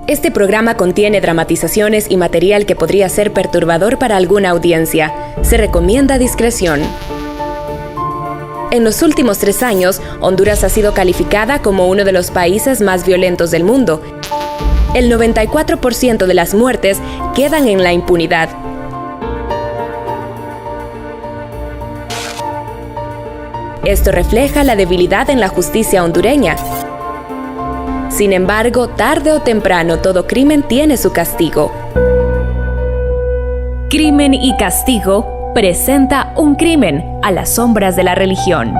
Este programa contiene dramatizaciones y material que podría ser perturbador para alguna audiencia. Se recomienda discreción. En los últimos 3 años, Honduras ha sido calificada como uno de los países más violentos del mundo. El 94% de las muertes quedan en la impunidad. Esto refleja la debilidad en la justicia hondureña. Sin embargo, tarde o temprano todo crimen tiene su castigo. Crimen y Castigo presenta un crimen a las sombras de la religión.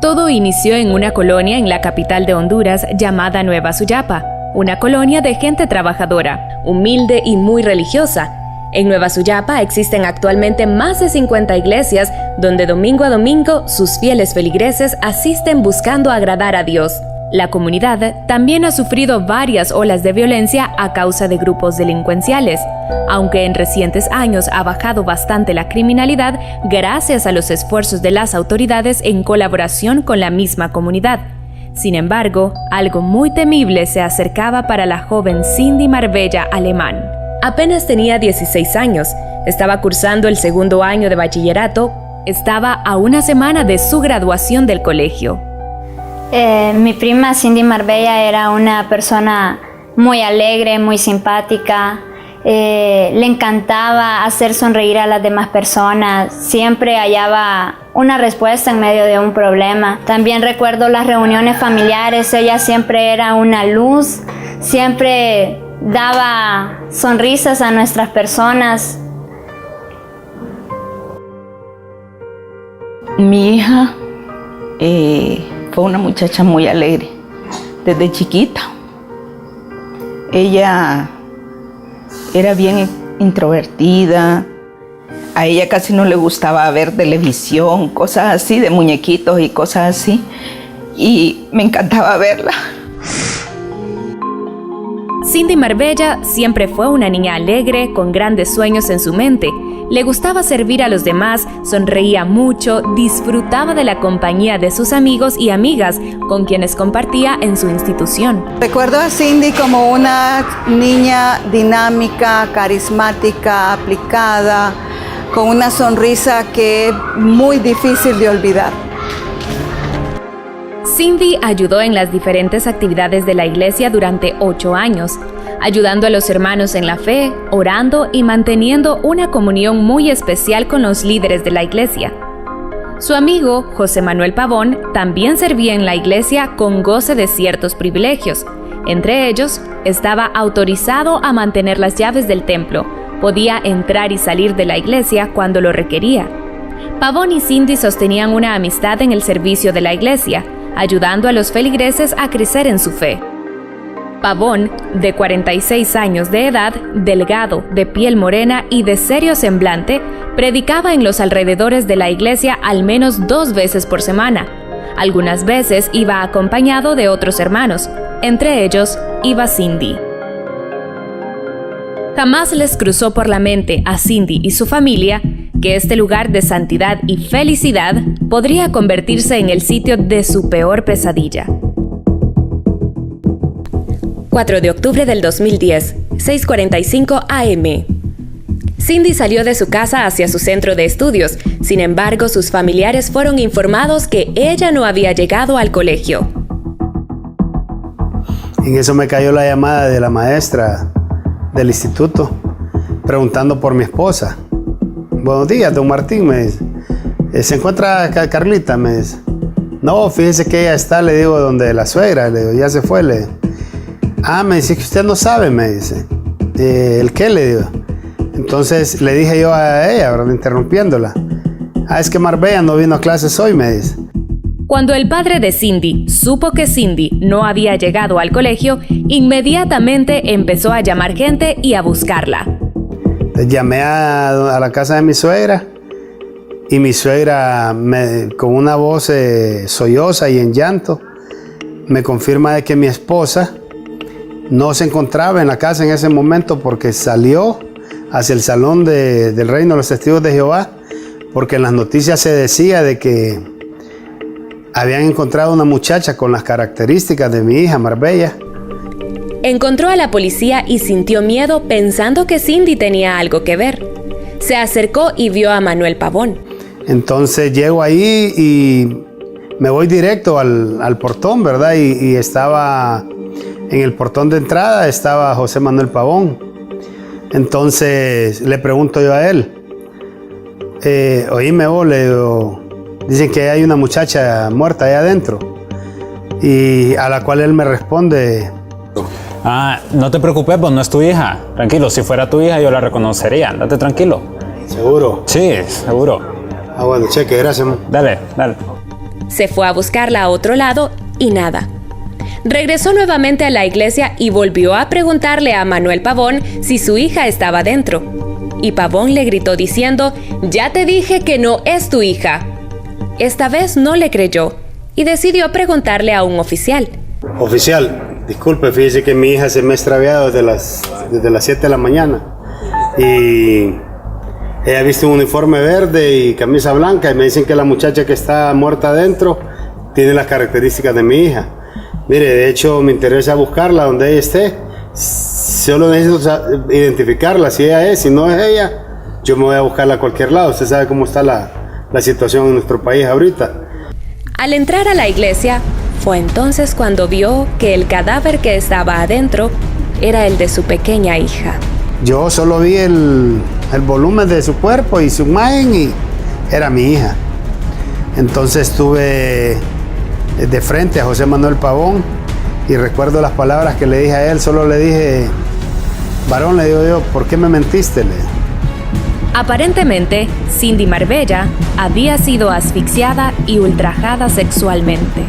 Todo inició en una colonia en la capital de Honduras llamada Nueva Suyapa, una colonia de gente trabajadora, humilde y muy religiosa. En Nueva Suyapa existen actualmente más de 50 iglesias donde domingo a domingo sus fieles feligreses asisten buscando agradar a Dios. La comunidad también ha sufrido varias olas de violencia a causa de grupos delincuenciales, aunque en recientes años ha bajado bastante la criminalidad gracias a los esfuerzos de las autoridades en colaboración con la misma comunidad. Sin embargo, algo muy temible se acercaba para la joven Cindy Marbella Alemán. Apenas tenía 16 años, estaba cursando el 2º año de bachillerato, estaba a una semana de su graduación del colegio. Mi prima Cindy Marbella era una persona muy alegre, muy simpática. Le encantaba hacer sonreír a las demás personas. Siempre hallaba una respuesta en medio de un problema. También recuerdo las reuniones familiares. Ella siempre era una luz. Siempre daba sonrisas a nuestras personas. Mi hija fue una muchacha muy alegre desde chiquita. Ella era bien introvertida. A ella casi no le gustaba ver televisión, cosas así, de muñequitos y cosas así. Y me encantaba verla. Cindy Marbella siempre fue una niña alegre, con grandes sueños en su mente. Le gustaba servir a los demás, sonreía mucho, disfrutaba de la compañía de sus amigos y amigas con quienes compartía en su institución. Recuerdo a Cindy como una niña dinámica, carismática, aplicada, con una sonrisa que es muy difícil de olvidar. Cindy ayudó en las diferentes actividades de la iglesia durante 8 años, ayudando a los hermanos en la fe, orando y manteniendo una comunión muy especial con los líderes de la iglesia. Su amigo, José Manuel Pavón, también servía en la iglesia con goce de ciertos privilegios. Entre ellos, estaba autorizado a mantener las llaves del templo, podía entrar y salir de la iglesia cuando lo requería. Pavón y Cindy sostenían una amistad en el servicio de la iglesia, ayudando a los feligreses a crecer en su fe. Pavón, de 46 años de edad, delgado, de piel morena y de serio semblante, predicaba en los alrededores de la iglesia al menos 2 veces por semana. Algunas veces iba acompañado de otros hermanos, entre ellos iba Cindy. Jamás les cruzó por la mente a Cindy y su familia que este lugar de santidad y felicidad podría convertirse en el sitio de su peor pesadilla. 4 de octubre del 2010, 6:45 AM. Cindy salió de su casa hacia su centro de estudios. Sin embargo, sus familiares fueron informados que ella no había llegado al colegio. En eso me cayó la llamada de la maestra del instituto, preguntando por mi esposa. Buenos días, don Martín, me dice. ¿Se encuentra Carlita? Me dice. No, fíjese que ella está, le digo, donde la suegra, le digo, ya se fue, le digo. Ah, me dice que usted no sabe, me dice. ¿El qué? Le digo. Entonces le dije yo a ella, ¿verdad? Interrumpiéndola. Ah, es que Marbella no vino a clases hoy, me dice. Cuando el padre de Cindy supo que Cindy no había llegado al colegio, inmediatamente empezó a llamar gente y a buscarla. Llamé a la casa de mi suegra y mi suegra, con una voz solloza y en llanto, me confirma de que mi esposa no se encontraba en la casa en ese momento porque salió hacia el salón del Reino de los Testigos de Jehová, porque en las noticias se decía de que habían encontrado una muchacha con las características de mi hija Marbella. Encontró a la policía y sintió miedo pensando que Cindy tenía algo que ver. Se acercó y vio a Manuel Pavón. Entonces llego ahí y me voy directo al portón, ¿verdad? Y estaba en el portón de entrada, estaba José Manuel Pavón. Entonces le pregunto yo a él, oíme vos, le digo, dicen que hay una muchacha muerta allá adentro. Y a la cual él me responde, no te preocupes, pues no es tu hija. Tranquilo, si fuera tu hija yo la reconocería. Andate tranquilo. ¿seguro? Sí, seguro. Bueno, cheque, gracias. Dale. Se fue a buscarla a otro lado y nada. Regresó nuevamente a la iglesia y volvió a preguntarle a Manuel Pavón si su hija estaba dentro. Y Pavón le gritó diciendo, ya te dije que no es tu hija. Esta vez no le creyó y decidió preguntarle a un oficial. Oficial, disculpe, fíjese que mi hija se me ha extraviado desde las 7 de la mañana. Y ella ha visto un uniforme verde y camisa blanca y me dicen que la muchacha que está muerta adentro tiene las características de mi hija. Mire, de hecho me interesa buscarla donde ella esté. Solo necesito identificarla, si ella es, si no es ella, yo me voy a buscarla a cualquier lado. Usted sabe cómo está la situación en nuestro país ahorita. Al entrar a la iglesia, fue entonces cuando vio que el cadáver que estaba adentro era el de su pequeña hija. Yo solo vi el volumen de su cuerpo y su imagen y era mi hija. Entonces estuve de frente a José Manuel Pavón y recuerdo las palabras que le dije a él. Solo le dije, varón, le digo yo, ¿por qué me mentiste? Aparentemente, Cindy Marbella había sido asfixiada y ultrajada sexualmente.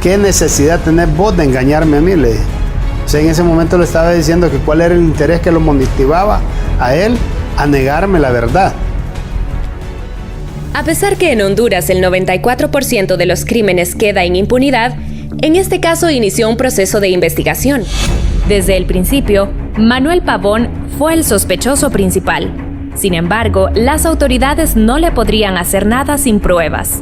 ¿Qué necesidad tenés vos de engañarme a mí? Le dije. O sea, en ese momento le estaba diciendo que cuál era el interés que lo motivaba a él a negarme la verdad. A pesar que en Honduras el 94% de los crímenes queda en impunidad, en este caso inició un proceso de investigación. Desde el principio, Manuel Pavón fue el sospechoso principal. Sin embargo, las autoridades no le podrían hacer nada sin pruebas.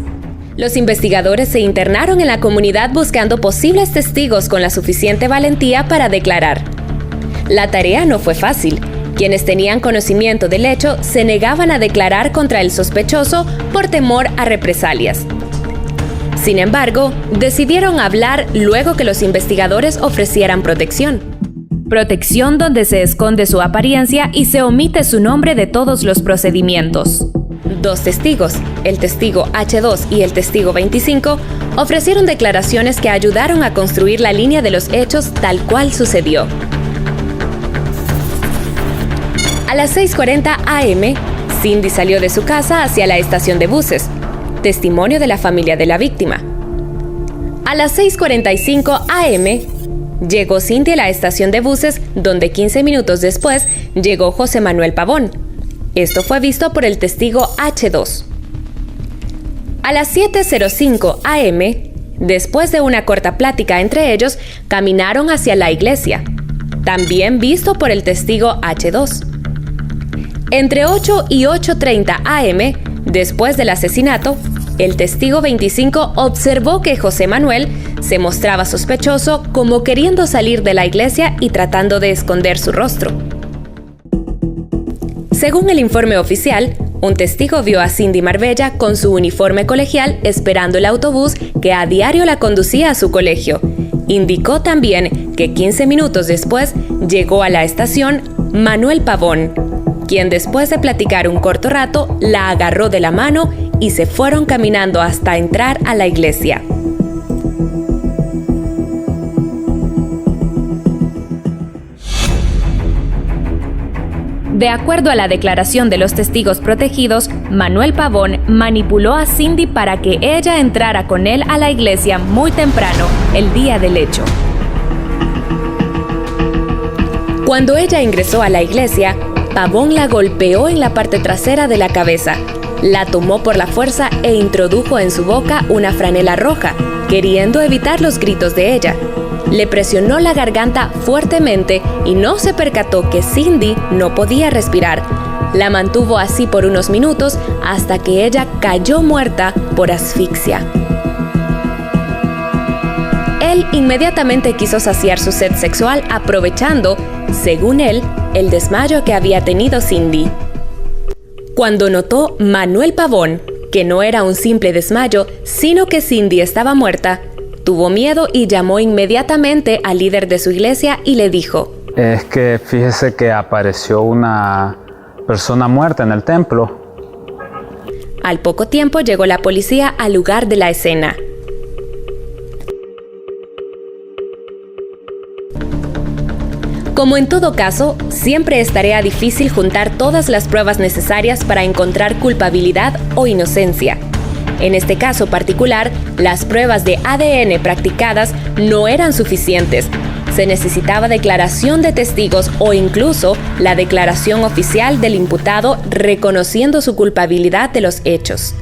Los investigadores se internaron en la comunidad buscando posibles testigos con la suficiente valentía para declarar. La tarea no fue fácil. Quienes tenían conocimiento del hecho se negaban a declarar contra el sospechoso por temor a represalias. Sin embargo, decidieron hablar luego que los investigadores ofrecieran protección. Protección donde se esconde su apariencia y se omite su nombre de todos los procedimientos. Dos testigos, el testigo H2 y el testigo 25, ofrecieron declaraciones que ayudaron a construir la línea de los hechos tal cual sucedió. A las 6:40 am, Cindy salió de su casa hacia la estación de buses, testimonio de la familia de la víctima. A las 6:45 am, llegó Cindy a la estación de buses, donde 15 minutos después llegó José Manuel Pavón. Esto fue visto por el testigo H2. A las 7:05 am, después de una corta plática entre ellos, caminaron hacia la iglesia, también visto por el testigo H2. Entre 8 y 8:30 am, después del asesinato, el testigo 25 observó que José Manuel se mostraba sospechoso, como queriendo salir de la iglesia y tratando de esconder su rostro. Según el informe oficial, un testigo vio a Cindy Marbella con su uniforme colegial esperando el autobús que a diario la conducía a su colegio. Indicó también que 15 minutos después llegó a la estación Manuel Pavón, quien después de platicar un corto rato la agarró de la mano y se fueron caminando hasta entrar a la iglesia. De acuerdo a la declaración de los testigos protegidos, Manuel Pavón manipuló a Cindy para que ella entrara con él a la iglesia muy temprano, el día del hecho. Cuando ella ingresó a la iglesia, Pavón la golpeó en la parte trasera de la cabeza, la tomó por la fuerza e introdujo en su boca una franela roja, queriendo evitar los gritos de ella. Le presionó la garganta fuertemente y no se percató que Cindy no podía respirar. La mantuvo así por unos minutos hasta que ella cayó muerta por asfixia. Él inmediatamente quiso saciar su sed sexual aprovechando, según él, el desmayo que había tenido Cindy. Cuando notó Manuel Pavón que no era un simple desmayo, sino que Cindy estaba muerta, tuvo miedo y llamó inmediatamente al líder de su iglesia y le dijo: Es que fíjese que apareció una persona muerta en el templo. Al poco tiempo llegó la policía al lugar de la escena. Como en todo caso, siempre es tarea difícil juntar todas las pruebas necesarias para encontrar culpabilidad o inocencia. En este caso particular, las pruebas de ADN practicadas no eran suficientes. Se necesitaba declaración de testigos o incluso la declaración oficial del imputado reconociendo su culpabilidad de los hechos.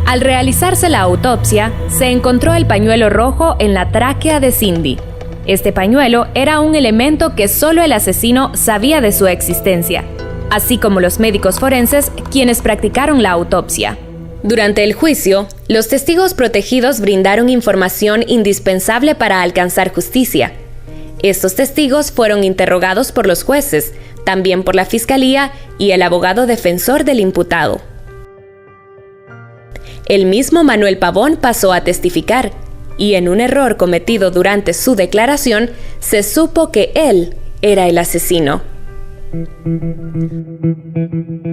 Al realizarse la autopsia, se encontró el pañuelo rojo en la tráquea de Cindy. Este pañuelo era un elemento que solo el asesino sabía de su existencia, así como los médicos forenses quienes practicaron la autopsia. Durante el juicio, los testigos protegidos brindaron información indispensable para alcanzar justicia. Estos testigos fueron interrogados por los jueces, también por la fiscalía y el abogado defensor del imputado. El mismo Manuel Pavón pasó a testificar, y en un error cometido durante su declaración, se supo que él era el asesino.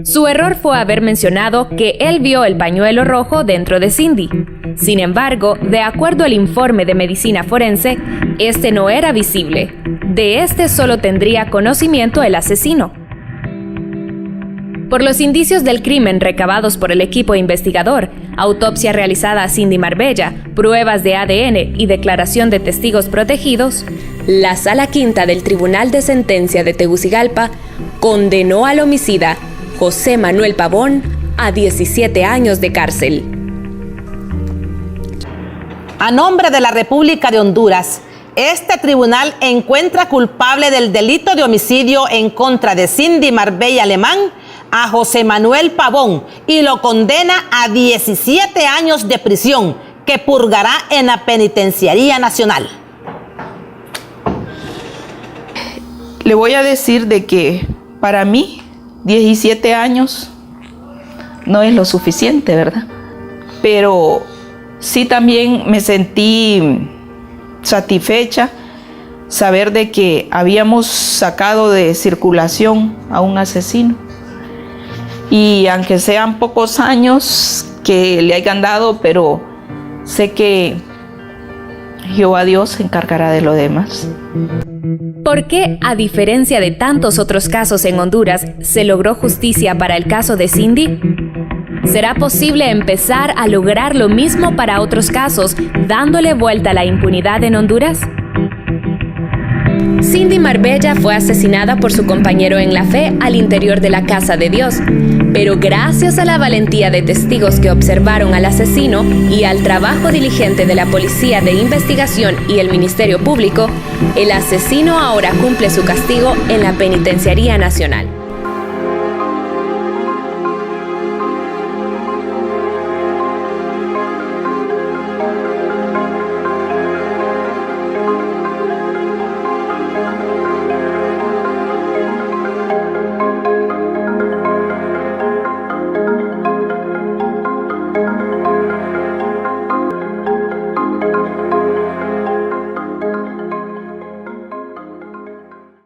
Su error fue haber mencionado que él vio el pañuelo rojo dentro de Cindy. Sin embargo, de acuerdo al informe de medicina forense, este no era visible. De este solo tendría conocimiento el asesino. Por los indicios del crimen recabados por el equipo investigador, autopsia realizada a Cindy Marbella, pruebas de ADN y declaración de testigos protegidos, la Sala Quinta del Tribunal de Sentencia de Tegucigalpa condenó al homicida José Manuel Pavón a 17 años de cárcel. A nombre de la República de Honduras, este tribunal encuentra culpable del delito de homicidio en contra de Cindy Marbella Alemán a José Manuel Pavón y lo condena a 17 años de prisión que purgará en la Penitenciaría Nacional. Le voy a decir de que para mí 17 años no es lo suficiente, ¿verdad? Pero sí también me sentí satisfecha saber de que habíamos sacado de circulación a un asesino. Y aunque sean pocos años que le hayan dado, pero sé que Jehová Dios se encargará de lo demás. ¿Por qué, a diferencia de tantos otros casos en Honduras, se logró justicia para el caso de Cindy? ¿Será posible empezar a lograr lo mismo para otros casos, dándole vuelta a la impunidad en Honduras? Cindy Marbella fue asesinada por su compañero en la fe al interior de la casa de Dios, pero gracias a la valentía de testigos que observaron al asesino y al trabajo diligente de la Policía de Investigación y el Ministerio Público, el asesino ahora cumple su castigo en la Penitenciaría Nacional.